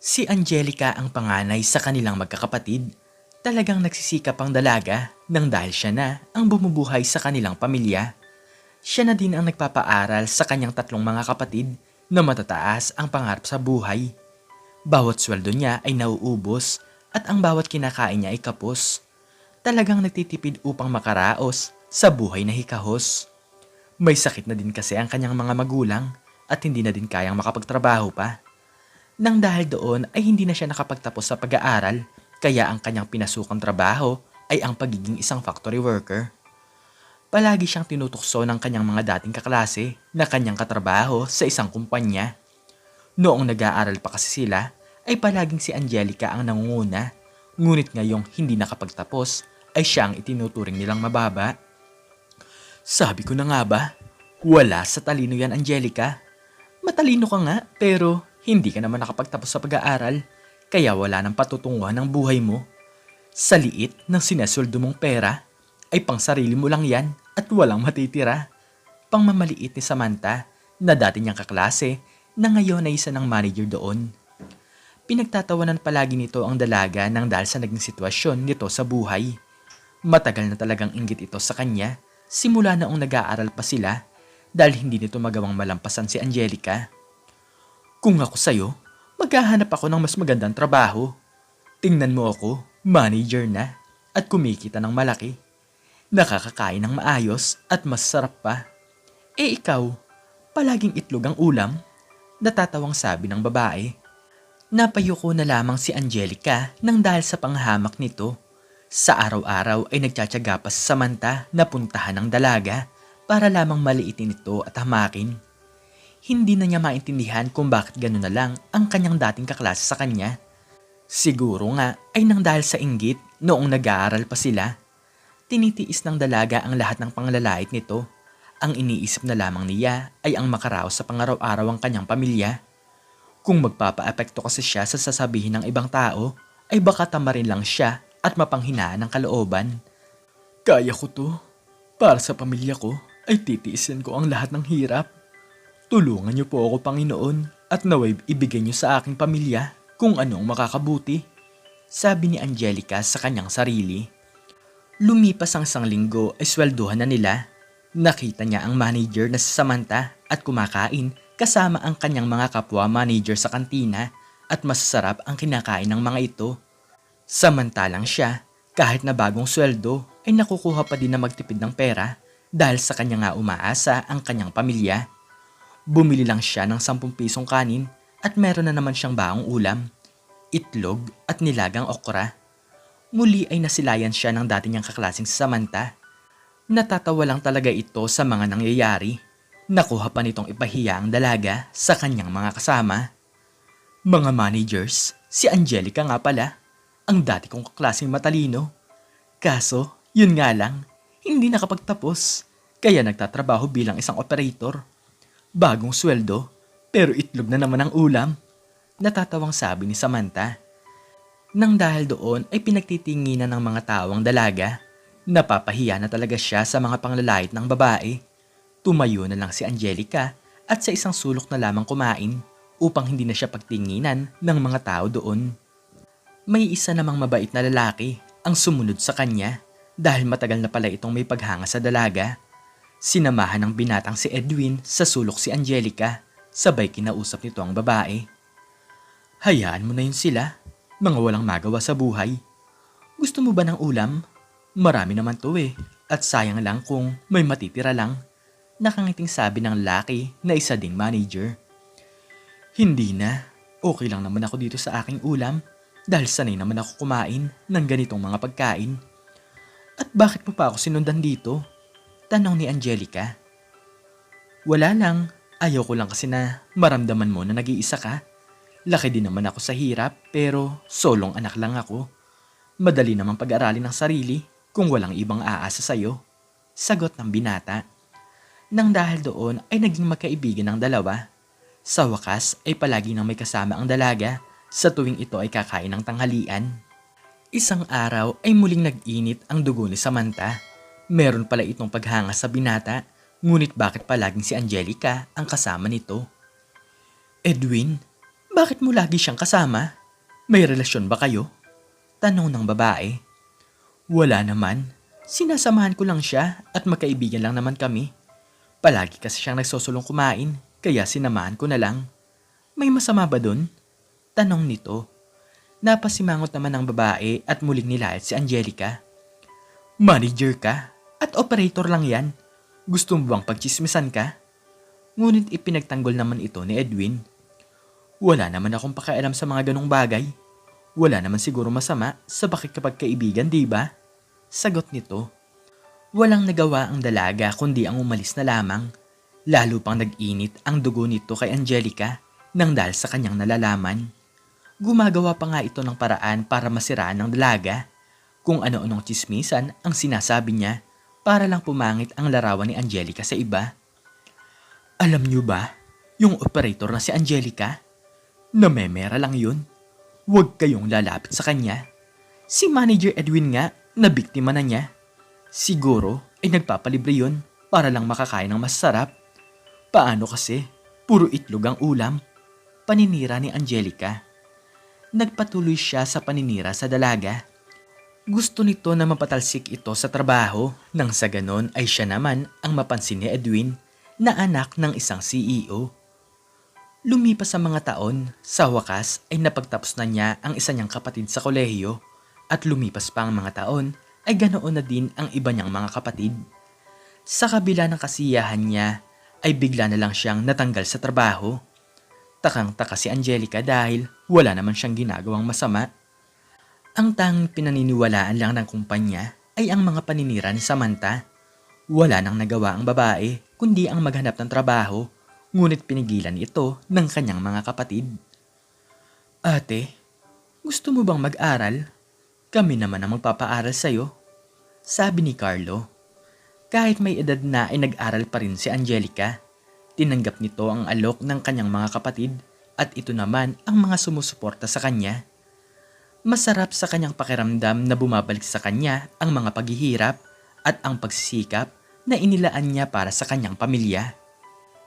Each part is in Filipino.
Si Angelica ang panganay sa kanilang magkakapatid. Talagang nagsisikap ang dalaga nang dahil siya na ang bumubuhay sa kanilang pamilya. Siya na din ang nagpapaaral sa kanyang tatlong mga kapatid na matataas ang pangarap sa buhay. Bawat sweldo niya ay nauubos at ang bawat kinakain niya ay kapos. Talagang nagtitipid upang makaraos sa buhay na hikahos. May sakit na din kasi ang kanyang mga magulang at hindi na din kayang makapagtrabaho pa. Nang dahil doon ay hindi na siya nakapagtapos sa pag-aaral, kaya ang kanyang pinasukang trabaho ay ang pagiging isang factory worker. Palagi siyang tinutukso ng kanyang mga dating kaklase na kanyang katrabaho sa isang kumpanya. Noong nag-aaral pa kasi sila, ay palaging si Angelica ang nangunguna, ngunit ngayong hindi nakapagtapos ay siya ang itinuturing nilang mababa. Sabi ko na nga ba, wala sa talino yan, Angelica. Matalino ka nga, pero hindi ka naman nakapagtapos sa pag-aaral, kaya wala nang patutunguhan ng buhay mo. Sa liit ng sinasweldo mong pera, ay pang sarili mo lang yan at walang matitira. Pangmamaliit ni Samantha, na dati niyang kaklase, na ngayon ay isa ng manager doon. Pinagtatawanan palagi nito ang dalaga nang dahil sa naging sitwasyon nito sa buhay. Matagal na talagang inggit ito sa kanya, simula noong nag-aaral pa sila, dahil hindi nito magawang malampasan si Angelica. Kung ako sa'yo, maghahanap ako ng mas magandang trabaho. Tingnan mo ako, manager na, at kumikita ng malaki. Nakakakain ng maayos at mas sarap pa. Eh ikaw, palaging itlog ang ulam? Natatawang sabi ng babae. Napayuko na lamang si Angelica nang dahil sa panghamak nito. Sa araw-araw ay nagtsatsaga pa sa Samantha na puntahan ng dalaga para lamang maliitin ito at hamakin. Hindi na niya maintindihan kung bakit gano'n na lang ang kanyang dating kaklase sa kanya. Siguro nga ay nang dahil sa inggit noong nag-aaral pa sila. Tinitiis ng dalaga ang lahat ng panglalait nito. Ang iniisip na lamang niya ay ang makaraos sa pangaraw-araw ang kanyang pamilya. Kung magpapa-apekto kasi siya sa sasabihin ng ibang tao, ay baka tamarin lang siya at mapanghinaan ng kalooban. Kaya ko to. Para sa pamilya ko ay titiisin ko ang lahat ng hirap. Tulungan niyo po ako, Panginoon, at naway ibigay niyo sa aking pamilya kung anong makakabuti, sabi ni Angelica sa kanyang sarili. Lumipas ang isang linggo ay swelduhan na nila. Nakita niya ang manager na si Samantha at kumakain kasama ang kanyang mga kapwa manager sa kantina at masasarap ang kinakain ng mga ito. Samantalang siya, kahit na bagong sweldo, ay nakukuha pa din na magtipid ng pera dahil sa kanya nga umaasa ang kanyang pamilya. Bumili lang siya ng 10 pisong kanin at meron na naman siyang baong ulam, itlog at nilagang okra. Muli ay nasilayan siya ng dati niyang kaklaseng si Samantha. Natatawa lang talaga ito sa mga nangyayari. Nakuha pa nitong ipahiya ang dalaga sa kanyang mga kasama. Mga managers, si Angelica nga pala, ang dati kong kaklaseng matalino. Kaso, yun nga lang, hindi nakapagtapos, kaya nagtatrabaho bilang isang operator. Bagong sweldo, pero itlog na naman ang ulam. Natatawang sabi ni Samantha. Nang dahil doon ay pinagtitinginan ng mga tao ang dalaga. Napapahiya na talaga siya sa mga panglalait ng babae. Tumayo na lang si Angelica at sa isang sulok na lamang kumain upang hindi na siya pagtinginan ng mga tao doon. May isa namang mabait na lalaki ang sumunod sa kanya dahil matagal na pala itong may paghanga sa dalaga. Sinamahan ng binatang si Edwin sa sulok si Angelica, sabay kinausap nito ang babae. Hayaan mo na yun sila, mga walang magawa sa buhay. Gusto mo ba ng ulam? Marami naman to at sayang lang kung may matitira lang. Nakangiting sabi ng lalaki na isa ding manager. Hindi na, okay lang naman ako dito sa aking ulam dahil sanay naman ako kumain ng ganitong mga pagkain. At bakit mo pa ako sinundan dito? Tanong ni Angelica. Wala lang, ayaw ko lang kasi na maramdaman mo na nag-iisa ka. Laki din naman ako sa hirap pero solong anak lang ako. Madali namang pag-aralin ng sarili kung walang ibang aasa sa'yo. Sagot ng binata. Nang dahil doon ay naging magkaibigan ng dalawa. Sa wakas ay palagi nang may kasama ang dalaga sa tuwing ito ay kakain ng tanghalian. Isang araw ay muling nag-init ang dugo ni Samantha. Meron pala itong paghanga sa binata, ngunit bakit palaging si Angelica ang kasama nito? Edwin, bakit mo lagi siyang kasama? May relasyon ba kayo? Tanong ng babae. Wala naman. Sinasamahan ko lang siya at magkaibigan lang naman kami. Palagi kasi siyang nagsosulong kumain, kaya sinamahan ko na lang. May masama ba dun? Tanong nito. Napasimangot naman ng babae at muling nilait si Angelica. Manager ka? At operator lang yan? Gusto mo bang pagchismisan ka? Ngunit ipinagtanggol naman ito ni Edwin. Wala naman akong pakialam sa mga ganong bagay. Wala naman siguro masama sa pakikipagkaibigan, di ba? Sagot nito. Walang nagawa ang dalaga kundi ang umalis na lamang. Lalo pang nag-init ang dugo nito kay Angelica nang dahil sa kanyang nalalaman. Gumagawa pa nga ito ng paraan para masiraan ng dalaga. Kung ano-anong tsismisan ang sinasabi niya para lang pumangit ang larawan ni Angelica sa iba. Alam niyo ba, yung operator na si Angelica, namemera lang yun. Huwag kayong lalapit sa kanya. Si Manager Edwin nga, na biktima na niya. Siguro ay nagpapalibre yun para lang makakain ng masarap. Paano kasi? Puro itlog ang ulam. Paninira ni Angelica. Nagpatuloy siya sa paninira sa dalaga. Gusto nito na mapatalsik ito sa trabaho nang sa ganon ay siya naman ang mapansin ni Edwin na anak ng isang CEO. Lumipas ang mga taon, sa wakas ay napagtapos na niya ang isa niyang kapatid sa kolehiyo at lumipas pa ang mga taon ay ganoon na din ang iba niyang mga kapatid. Sa kabila ng kasiyahan niya ay bigla na lang siyang natanggal sa trabaho. Takang-taka si Angelica dahil wala naman siyang ginagawang masama. Ang tanging pinaniniwalaan lang ng kumpanya ay ang mga paninira ni Samantha. Wala nang nagawa ang babae kundi ang maghanap ng trabaho. Ngunit pinigilan ito ng kanyang mga kapatid. Ate, gusto mo bang mag-aral? Kami naman ang magpapaaral sa'yo. Sabi ni Carlo. Kahit may edad na ay nag-aral pa rin si Angelica. Tinanggap nito ang alok ng kanyang mga kapatid at ito naman ang mga sumusuporta sa kanya. Masarap sa kanyang pakiramdam na bumabalik sa kanya ang mga paghihirap at ang pagsisikap na inilaan niya para sa kanyang pamilya.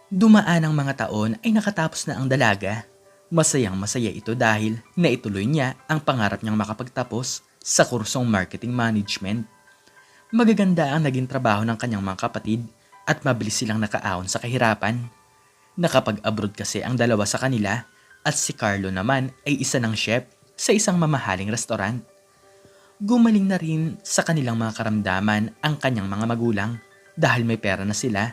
Dumaan ang mga taon ay nakatapos na ang dalaga. Masayang masaya ito dahil naituloy niya ang pangarap niyang makapagtapos sa kursong marketing management. Magaganda ang naging trabaho ng kanyang mga kapatid at mabilis silang nakaahon sa kahirapan. Nakapag-abroad kasi ang dalawa sa kanila at si Carlo naman ay isa ng chef sa isang mamahaling restaurant. Gumaling na rin sa kanilang mga karamdaman ang kanyang mga magulang dahil may pera na sila.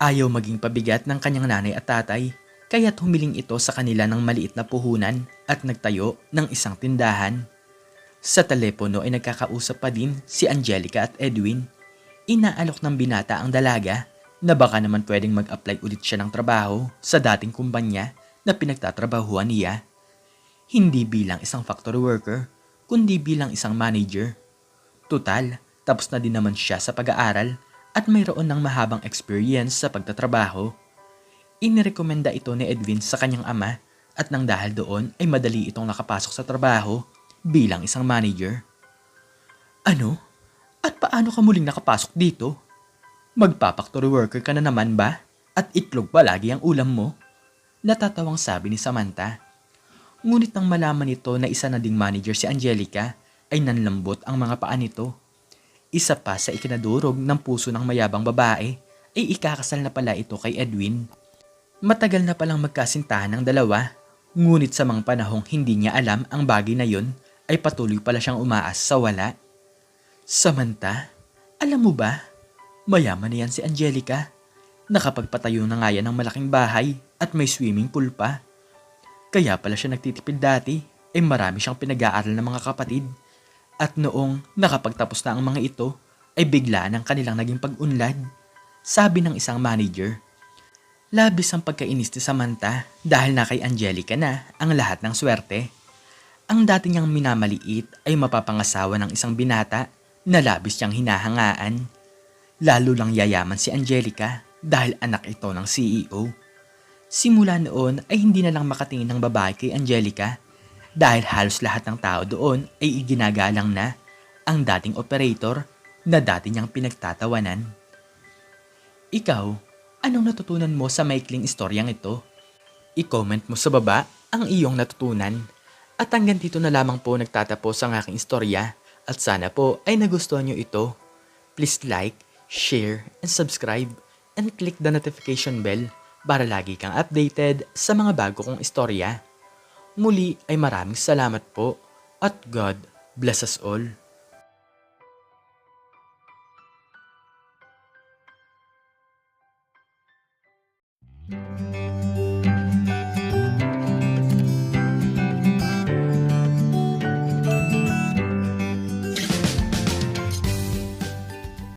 Ayaw maging pabigat ng kanyang nanay at tatay, kaya't humiling ito sa kanila ng maliit na puhunan at nagtayo ng isang tindahan. Sa telepono ay nagkakausap pa din si Angelica at Edwin. Inaalok ng binata ang dalaga na baka naman pwedeng mag-apply ulit siya ng trabaho sa dating kumpanya na pinagtatrabahuan niya. Hindi bilang isang factory worker, kundi bilang isang manager. Tutal, tapos na din naman siya sa pag-aaral at mayroon ng mahabang experience sa pagtatrabaho. Inirekomenda ito ni Edwin sa kanyang ama at nang dahil doon ay madali itong nakapasok sa trabaho bilang isang manager. Ano? At paano ka muling nakapasok dito? Magpa-factory worker ka na naman ba? At itlog ba lagi ang ulam mo? Natatawang sabi ni Samantha. Ngunit nang malaman nito na isa na ding manager si Angelica ay nanlambot ang mga paa nito. Isa pa sa ikinadurog ng puso ng mayabang babae ay ikakasal na pala ito kay Edwin. Matagal na palang magkasintahan ng dalawa, ngunit sa mga panahong hindi niya alam ang bagay na yon ay patuloy pala siyang umaas sa wala. Samantha, alam mo ba, mayaman na yan si Angelica. Nakapagpatayo na nga yan ng malaking bahay at may swimming pool pa. Kaya pala siya nagtitipid dati ay marami siyang pinag-aaral ng mga kapatid. At noong nakapagtapos na ang mga ito, ay bigla ng kanilang naging pag-unlad. Sabi ng isang manager. Labis ang pagkainis ni Samantha dahil na kay Angelica na ang lahat ng swerte. Ang dati niyang minamaliit ay mapapangasawa ng isang binata na labis niyang hinahangaan. Lalo lang yayaman si Angelica dahil anak ito ng CEO. Simula noon ay hindi na lang makatingin ng babae kay Angelica dahil halos lahat ng tao doon ay iginagalang na ang dating operator na dati niyang pinagtatawanan. Ikaw, anong natutunan mo sa maikling istoryang ito? I-comment mo sa baba ang iyong natutunan. At hanggang dito na lamang po nagtatapos ang aking istorya at sana po ay nagustuhan nyo ito. Please like, share, and subscribe and click the notification bell para lagi kang updated sa mga bago kong istorya. Muli ay maraming salamat po at God bless us all.